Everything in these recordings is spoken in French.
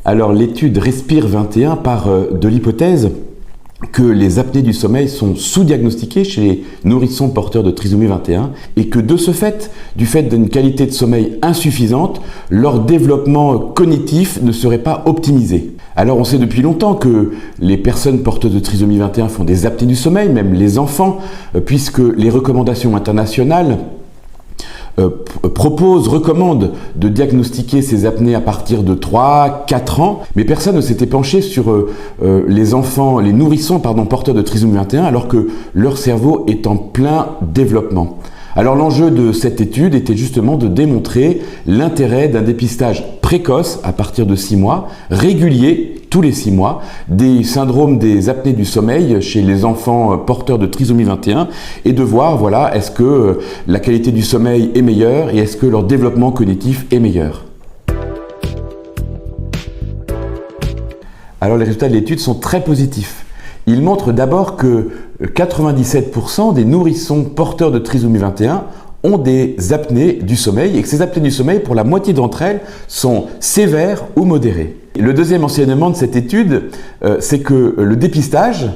Alors l'étude Respire 21 part de l'hypothèse que les apnées du sommeil sont sous-diagnostiquées chez les nourrissons porteurs de trisomie 21 et que de ce fait, du fait d'une qualité de sommeil insuffisante, leur développement cognitif ne serait pas optimisé. Alors on sait depuis longtemps que les personnes porteuses de trisomie 21 font des apnées du sommeil, même les enfants, puisque les recommandations internationales recommande de diagnostiquer ces apnées à partir de 3-4 ans, mais personne ne s'était penché sur les nourrissons porteurs de trisomie 21 alors que leur cerveau est en plein développement. Alors l'enjeu de cette étude était justement de démontrer l'intérêt d'un dépistage précoce à partir de 6 mois, régulier tous les 6 mois, des syndromes des apnées du sommeil chez les enfants porteurs de trisomie 21 et de voir est-ce que la qualité du sommeil est meilleure et est-ce que leur développement cognitif est meilleur. Alors les résultats de l'étude sont très positifs. Il montre d'abord que 97% des nourrissons porteurs de trisomie 21 ont des apnées du sommeil et que ces apnées du sommeil, pour la moitié d'entre elles, sont sévères ou modérées. Le deuxième enseignement de cette étude, c'est que le dépistage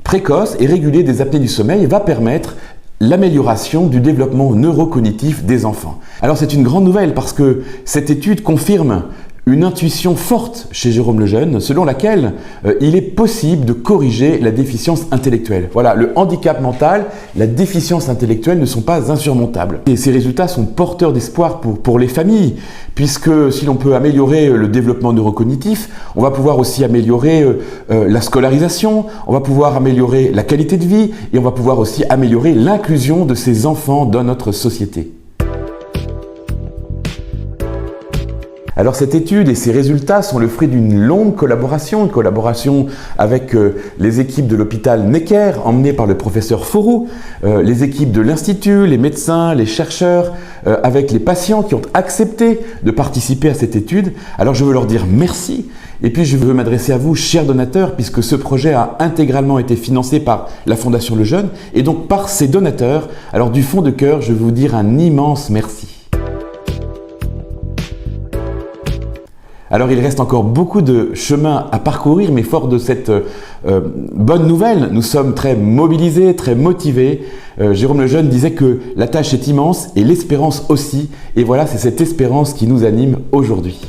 précoce et régulier des apnées du sommeil va permettre l'amélioration du développement neurocognitif des enfants. Alors c'est une grande nouvelle parce que cette étude confirme une intuition forte chez Jérôme Lejeune, selon laquelle il est possible de corriger la déficience intellectuelle. Voilà, le handicap mental, la déficience intellectuelle ne sont pas insurmontables. Et ces résultats sont porteurs d'espoir pour les familles, puisque si l'on peut améliorer le développement neurocognitif, on va pouvoir aussi améliorer la scolarisation, on va pouvoir améliorer la qualité de vie et on va pouvoir aussi améliorer l'inclusion de ces enfants dans notre société. Alors cette étude et ses résultats sont le fruit d'une longue collaboration, une collaboration avec les équipes de l'hôpital Necker, emmenées par le professeur Fauroux, les équipes de l'Institut, les médecins, les chercheurs, avec les patients qui ont accepté de participer à cette étude. Alors je veux leur dire merci. Et puis je veux m'adresser à vous, chers donateurs, puisque ce projet a intégralement été financé par la Fondation Lejeune et donc par ses donateurs. Alors du fond de cœur, je veux vous dire un immense merci. Alors il reste encore beaucoup de chemin à parcourir, mais fort de cette bonne nouvelle, nous sommes très mobilisés, très motivés. Jérôme Lejeune disait que la tâche est immense et l'espérance aussi. Et voilà, c'est cette espérance qui nous anime aujourd'hui.